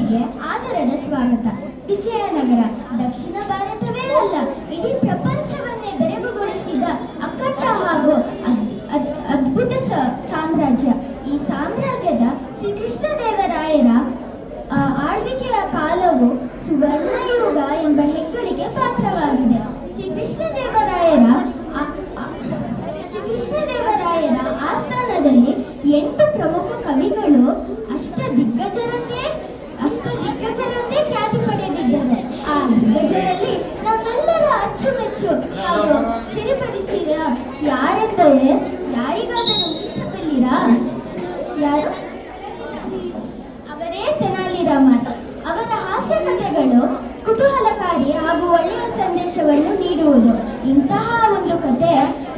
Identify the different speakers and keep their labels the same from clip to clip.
Speaker 1: ಅವರಿಗೆ ಆದರದ ಸ್ವಾಗತ. ವಿಜಯನಗರ ದಕ್ಷಿಣ ಭಾರತವೇ ಅಲ್ಲ, ಇಡೀ ಪ್ರಪಂಚವನ್ನೇ ಬೆರಗುಗೊಳಿಸಿದ ಅಖಂಡ ಹಾಗೂ ಅದ್ಭುತ ಸಾಮ್ರಾಜ್ಯ. ಈ ಸಾಮ್ರಾಜ್ಯದ ಶ್ರೀಕೃಷ್ಣದೇವರಾಯರ ಆಳ್ವಿಕೆಯ ಕಾಲವು ಸುವರ್ಣಯುಗ ಎಂಬ ಹೆಗ್ಗಳಿಕೆ ಪಾತ್ರವಾಗಿದೆ. ಶ್ರೀಕೃಷ್ಣದೇವರಾಯರ ಆಸ್ಥಾನದಲ್ಲಿ 8 ಪ್ರಮುಖ ಕವಿಗಳು ಅಷ್ಟದಿಗ್ಗಜರಂತೆ ಖ್ಯಾತಿ ಪಡೆದಿದ್ದರು. ಆ ದಿಗ್ಗಜರಲ್ಲಿ ನಮ್ಮೆಲ್ಲರ ಅಚ್ಚುಮೆಚ್ಚು ಹಾಗೂ ಸಿರಿಪರಿಚಿದ ಯಾರೆಂದರೆ ಯಾರಿಗಾದರೂ ಊಹಿಸಬಲ್ಲಿರಾ? ಯಾರು? ಅವರೇ ತೆನಾಲಿ ರಾಮನ್. ಅವರ ಹಾಸ್ಯ ಕಥೆಗಳು ಕುತೂಹಲಕಾರಿ ಹಾಗೂ ಒಳ್ಳೆಯ ಸಂದೇಶವನ್ನು ನೀಡುವುದು. ಇಂತಹ ಒಂದು ಕಥೆ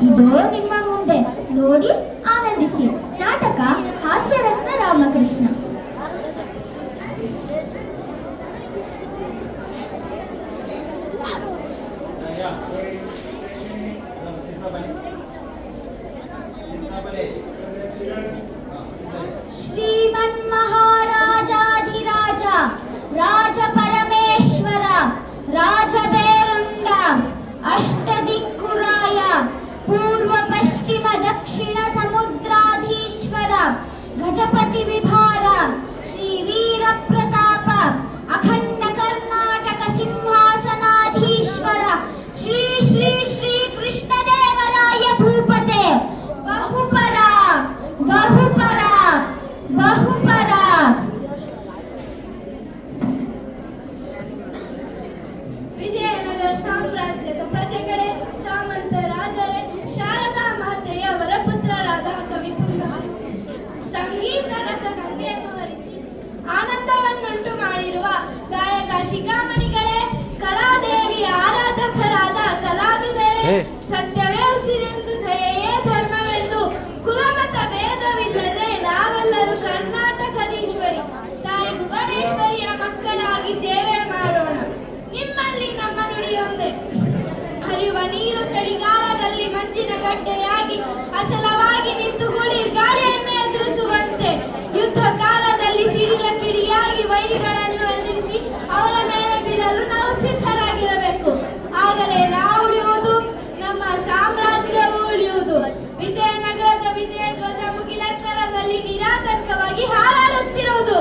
Speaker 1: ಇದೋ ನಿಮ್ಮ ಮುಂದೆ, ನೋಡಿ ಆನಂದಿಸಿ. ನಾಟಕ ಹಾಸ್ಯರತ್ನ ರಾಮಕೃಷ್ಣ. ಶ್ರೀಮನ್ ಮಹಾರಾಜಾಧಿರಾಜ ರಾಜ ಪರಮೇಶ್ವರ ರಾಜಬೇರುಂಡ ಅಷ್ಟದಿಕ್ಕುರಾಯ ಪೂರ್ವ ಪಶ್ಚಿಮ ದಕ್ಷಿಣ ಸಮುದ್ರಾಧೀಶ್ವರ ಗಜಪತಿ ವಿಭಾರ ಶ್ರೀ ವೀರ ಪ್ರತಾಪ ಅಖಂಡ ಕರ್ನಾಟಕ ಸಿಂಹಾಸನಾಧೀಶ್ವರ ಶ್ರೀ ಶ್ರೀ ಶ್ರೀ ಕೃಷ್ಣದೇವರಾಯ ಭೂಪತೆ ಬಹುಪರ ಬಹುಪರ ಬಹುಪರ.
Speaker 2: ವಿಜಯನಗರ ಸಾಮ್ರಾಜ್ಯದ ಪ್ರಜೆಗಳೇ, ಸಾಮಂತ ರಾಜರೇ, ಶಾರದಾ ಮಾತೆಯ ವರಪುತ್ರರಾದ ಕವಿಪುಂಗ ಸಂಗೀತ ರಸಗಂಗೆಯನ್ನು ಹರಿಸಿ ಆನಂದವನ್ನುಂಟು ಮಾಡಿರುವ ಗಾಯಕ ಶಿಖಾಮಣಿಗಳೇ, ಕಲಾದೇವಿಯ ಆರಾಧಕರಾದ ಕಲಾವಿದರೇ, ಸತ್ಯವೇ ಉಸಿರೆಂದು ದಯೆಯೇ ಧರ್ಮವೆಂದು ಕುಲಮತ ಭೇದವಿಲ್ಲದೆ ನಾವೆಲ್ಲರೂ ಕರ್ನಾಟಕದೀಶ್ವರಿ ತಾಯಿ ಭುವನೇಶ್ವರಿಯ ಮಕ್ಕಳಾಗಿ ಸೇವೆ ಮಾಡೋಣ. ನಿಮ್ಮಲ್ಲಿ ನಮ್ಮ ನುಡಿಯೊಂದೇ. ಹರಿಯುವ ನೀರು ಚಳಿಗಾಲದಲ್ಲಿ ಮಂಜಿನ ಗಡ್ಡೆಯಾಗಿ ಅಚಲವಾಗಿ ನಿಂತು ಗುಳಿರ್ ಗಾಳಿಯನ್ನು ಎದುರಿಸುವಂತೆ, ಯುದ್ಧ ಕಾಲದಲ್ಲಿ ಸಿಡಿಲ ಕಿಡಿಯಾಗಿ ವೈರಿಗಳನ್ನು ಎದುರಿಸಿ ಅವರ ಮೇಲೆ ಬೀಳಲು ನಾವು ಸಿದ್ಧರಾಗಿರಬೇಕು. ಆಗಲೇ ನಾವು ಉಳಿಯುವುದು, ನಮ್ಮ ಸಾಮ್ರಾಜ್ಯವು ಉಳಿಯುವುದು. ವಿಜಯನಗರದ ವಿಜಯ ಧ್ವಜ ಮುಗಿಲೆತ್ತರದಲ್ಲಿ ನಿರಾತಂಕವಾಗಿ ಹಾರಾಡುತ್ತಿರುವುದು.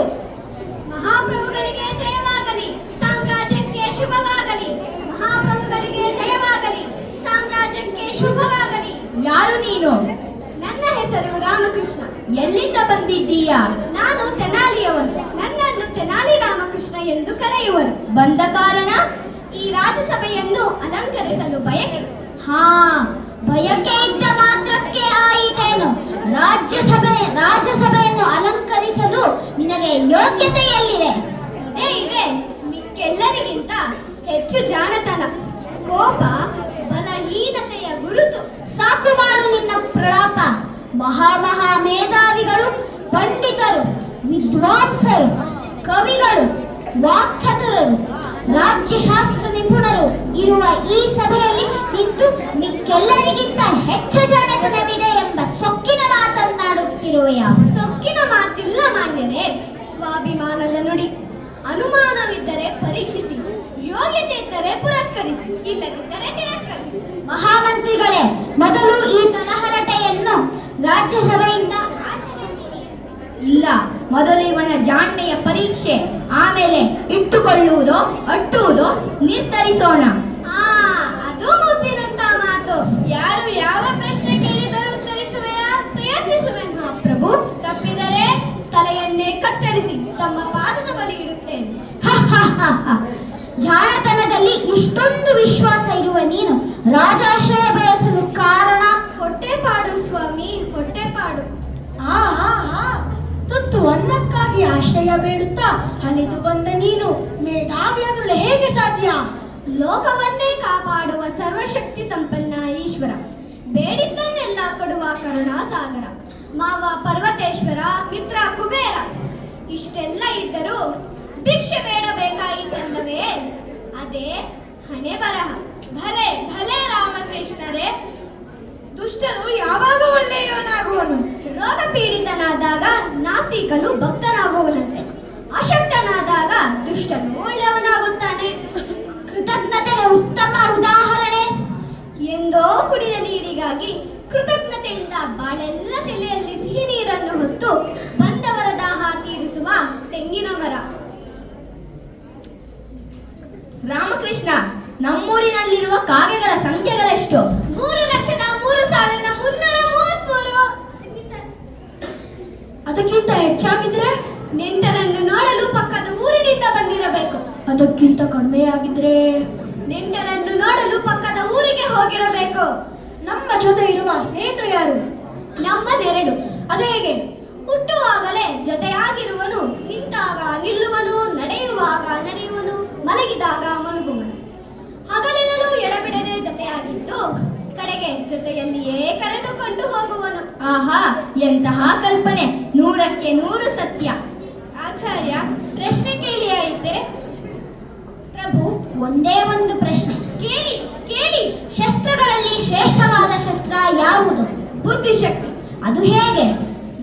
Speaker 1: ಮಹಾಪ್ರಭುಗಳಿಗೆ ಜಯವಾಗಲಿ, ಸಾಮ್ರಾಜ್ಯಕ್ಕೆ ಶುಭವಾಗಲಿ. ಮಹಾಪ್ರಭುಗಳಿಗೆ ಜಯವಾಗಲಿ, ಸಾಮ್ರಾಜ್ಯಕ್ಕೆ ಶುಭವಾಗಲಿ.
Speaker 2: ಯಾರು ನೀನು?
Speaker 1: ನನ್ನ ಹೆಸರು ರಾಮಕೃಷ್ಣ.
Speaker 2: ಎಲ್ಲಿಂದ ಬಂದಿದ್ದೀಯಾ?
Speaker 1: ನಾನು ತೆನಾಲಿಯವರು. ನನ್ನನ್ನು ತೆನಾಲಿ ರಾಮಕೃಷ್ಣ ಎಂದು ಕರೆಯುವರು.
Speaker 2: ಬಂದ ಕಾರಣ?
Speaker 1: ಈ ರಾಜಸಭೆಯನ್ನು ಅಲಂಕರಿಸಲು ಬಯಕೆ.
Speaker 2: ಹಾ, ಬಯಕೆ ಇದ್ದ ಮಾತ್ರಕ್ಕೆ ಆಯಿತೇನು? ರಾಜ್ಯಸಭೆಯನ್ನು ಅಲಂಕರಿಸಲು ನಿನಗೆ ಯೋಗ್ಯತೆ ಎಲ್ಲಿದೆ?
Speaker 1: ಇದೆ, ಮಿಕ್ಕೆಲ್ಲರಿಗಿಂತ ಹೆಚ್ಚು ಜಾಣತನ, ಕೋಪ, ಬಲಹೀನತೆಯ ಗುರುತು.
Speaker 2: ಸಾಕು ಮಾಡು ನಿನ್ನ ಪ್ರಲಾಪ. ಮಹಾ ಮೇಧಾವಿಗಳು, ಪಂಡಿತರು, ವಿದ್ವಾಂಸರು, ಕವಿಗಳು, ವಾಕ್ಚತುರರು, ರಾಜ್ಯಶಾಸ್ತ್ರ ನಿಪುಣರು ಇರುವ ಈ ಸಭೆಯಲ್ಲಿ ನಿಂತು ಮಿಕ್ಕೆಲ್ಲರಿಗಿಂತ ಹೆಚ್ಚು ಜಾಣತನವಿದೆ ಎಂಬ ಸೊಕ್ಕಿನ ಮಾತನ್ನಾಡುತ್ತಿರುವೆಯ?
Speaker 1: ಸೊಕ್ಕಿನ ಮಾತಿಲ್ಲ ಮಾನ್ಯರೇ, ಸ್ವಾಭಿಮಾನದ ನುಡಿ. ಅನುಮಾನವಿದ್ದರೆ ಪರೀಕ್ಷಿಸಿ, ಯೋಗ್ಯತೆ ಇದ್ದರೆ ಪುರಸ್ಕರಿಸಿ, ಇಲ್ಲದಿದ್ದರೆ ತಿರಸ್ಕರಿಸಿ.
Speaker 2: ಮಹಾಮಂತ್ರಿಗಳೇ, ಮೊದಲು ಈ ತಲಹರಟೆಯನ್ನು ರಾಜ್ಯಸಭೆಯಿಂದ ಇಲ್ಲ, ಮೊದಲು ಇವನ ಜಾಣ್ಮೆಯ ಪರೀಕ್ಷೆ, ಆಮೇಲೆ ಇಟ್ಟುಕೊಳ್ಳುವುದೋ ಅಟ್ಟುವುದೋ ನಿರ್ಧರಿಸೋಣ.
Speaker 1: ಅದು ಮುದ್ದಿನಂತ ಮಾತು.
Speaker 2: ಯಾರು ಯಾವ ಪ್ರಶ್ನೆ ಕೇಳಿದರೂ ಉತ್ತರಿಸುವೆಯಾ?
Speaker 1: ಪ್ರಯತ್ನಿಸುವೆ ಮಹಾಪ್ರಭು.
Speaker 2: ತಪ್ಪಿದರೆ
Speaker 1: ತಲೆಯನ್ನೇ ಕತ್ತರಿಸಿ ತಮ್ಮ ಪಾದದ ಬಳಿ ಇಡುತ್ತೇನೆ.
Speaker 2: ಜಾಣತನದಲ್ಲಿ ಇಷ್ಟೊಂದು ವಿಶ್ವಾಸ ಇರುವ ನೀನು ರಾಜಾಶ್ರಯ ಬಯಸಲು ಕಾರಣ?
Speaker 1: ಹೊಟ್ಟೆಪಾಡು ಸ್ವಾಮಿ, ಹೊಟ್ಟೆಪಾಡು.
Speaker 2: ತುತ್ತು ಅನ್ನಕ್ಕಾಗಿ ಆಶ್ರಯ ಬೇಡುತ್ತಾ ಅಲೆದು ಬಂದ ನೀನು ಮೇಧಾವಿಯಾಗಲು ಹೇಗೆ ಸಾಧ್ಯ?
Speaker 1: ಲೋಕವನ್ನೇ ಕಾಪಾಡುವ ಸರ್ವಶಕ್ತಿ ಸಂಪನ್ನ ಈಶ್ವರ, ಬೇಡಿದ್ದನ್ನೆಲ್ಲ ಕೊಡುವ ಕರುಣಾಸಾಗರ, ಮಾವ ಪರ್ವತೇಶ್ವರ, ಮಿತ್ರ ಕುಬೇರ. ಇಷ್ಟೆಲ್ಲ ಇದ್ದರೂ ಭಿಕ್ಷೆ ಬೇಡಬೇಕಾಯಿತಲ್ಲವೇ? ಅದೇ ಹಣೆ ಬರಹ.
Speaker 2: ಭಲೆ ಭಲೆ ರಾಮಕೃಷ್ಣರೇ, ದುಷ್ಟರು ಯಾವಾಗ ಒಳ್ಳೆಯವನಾಗುವನು?
Speaker 1: ರೋಗ ಪೀಡಿತನಾದಾಗ ನಾಸ್ತಿಕನು ಭಕ್ತನಾಗುವನಂತೆ, ಅಶಕ್ತನಾದಾಗ ಕಡೆಯಿಂದ ಬಾಳೆಲ್ಲ ತಲೆಯಲ್ಲಿ ಸಿಹಿ ನೀರನ್ನು ಹೊತ್ತು ಬಂದವರ ದಾಹ ತೀರಿಸುವ ತೆಂಗಿನ ಮರ.
Speaker 3: ರಾಮಕೃಷ್ಣ, ನಮ್ಮೂರಿನಲ್ಲಿರುವ ಕಾಗೆಗಳ ಸಂಖ್ಯೆಗಳೆಷ್ಟು?
Speaker 1: 3,03,333.
Speaker 2: ಅದಕ್ಕಿಂತ ಹೆಚ್ಚಾಗಿದ್ರೆ?
Speaker 1: ನೆಂಟರನ್ನು ನೋಡಲು ಪಕ್ಕದ ಊರಿನಿಂದ ಬಂದಿರಬೇಕು.
Speaker 2: ಅದಕ್ಕಿಂತ ಕಡಿಮೆ ಆಗಿದ್ರೆ?
Speaker 1: ನೆಂಟರನ್ನು ನೋಡಲು ಪಕ್ಕದ ಊರಿಗೆ ಹೋಗಿರಬೇಕು.
Speaker 2: ನಮ್ಮ ಜೊತೆ ಇರುವ ಸ್ನೇಹಿತರು ಯಾರು?
Speaker 1: ನಮ್ಮದೆರಡು.
Speaker 2: ಅದು ಹೇಗೆ?
Speaker 1: ಹುಟ್ಟುವಾಗಲೇ ಜೊತೆಯಾಗಿರುವನು, ನಿಂತಾಗ ನಿಲ್ಲುವನು, ನಡೆಯುವಾಗ ನಡೆಯುವನು, ಮಲಗಿದಾಗ ಮಲಗುವನು. ಹಗಲಿನಲ್ಲೂ ಎಡಬಿಡದೆ ಜೊತೆಯಾಗಿದ್ದು ಕಡೆಗೆ ಜೊತೆಯಲ್ಲಿಯೇ ಕರೆದುಕೊಂಡು ಹೋಗುವನು.
Speaker 3: ಆಹಾ, ಎಂತಹ ಕಲ್ಪನೆ! 100ಕ್ಕೆ 100 ಸತ್ಯ.
Speaker 1: ಆಚಾರ್ಯ, ಪ್ರಶ್ನೆ ಕೇಳಿ ಆಯಿತೆ? ಪ್ರಭು, ಒಂದೇ ಒಂದು ಪ್ರಶ್ನೆ. ಕೇಳಿ ಕೇಳಿ. ಶಸ್ತ್ರಗಳಲ್ಲಿ ಶ್ರೇಷ್ಠವಾದ ಶಸ್ತ್ರ ಯಾವುದು? ಬುದ್ಧಿಶಕ್ತಿ. ಅದು ಹೇಗೆ?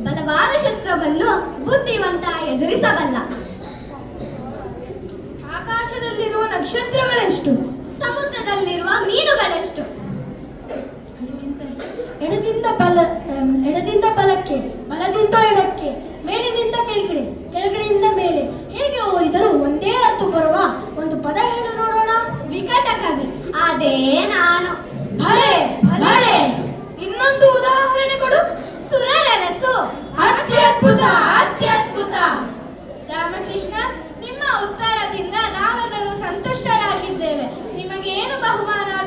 Speaker 1: ಬಲವಾದ ಶಸ್ತ್ರವನ್ನು ಬುದ್ಧಿವಂತ ಎದುರಿಸಬಲ್ಲ. ಆಕಾಶದಲ್ಲಿರುವ ನಕ್ಷತ್ರಗಳೆಷ್ಟು? ಸಮುದ್ರದಲ್ಲಿರುವ ಮೀನುಗಳೆಷ್ಟು?
Speaker 2: ಎಡದಿಂದ ಬಲಕ್ಕೆ, ಬಲದಿಂದ ಎಡಕ್ಕೆ, ಮೇಲಿನಿಂದ ಕೆಳಗಡೆ, ಕೆಳಗಡೆಯಿಂದ ಮೇಲೆ, ಹೇಗೆ ಓದಿದರೂ ಒಂದೇ ಅರ್ಥ ಬರುವ ಒಂದು ಪದ ಹೇಳು ನೋಡೋಣ.
Speaker 1: ವಿಕಟ ಕವಿ. ಅದೇ ನಾನು.
Speaker 2: ಭಲೆ ಭಲೆ.
Speaker 1: ಇನ್ನೊಂದು ಉದಾಹರಣೆ ಕೊಡು. ಸುರರರಸು.
Speaker 2: ಅತ್ಯದ್ಭುತ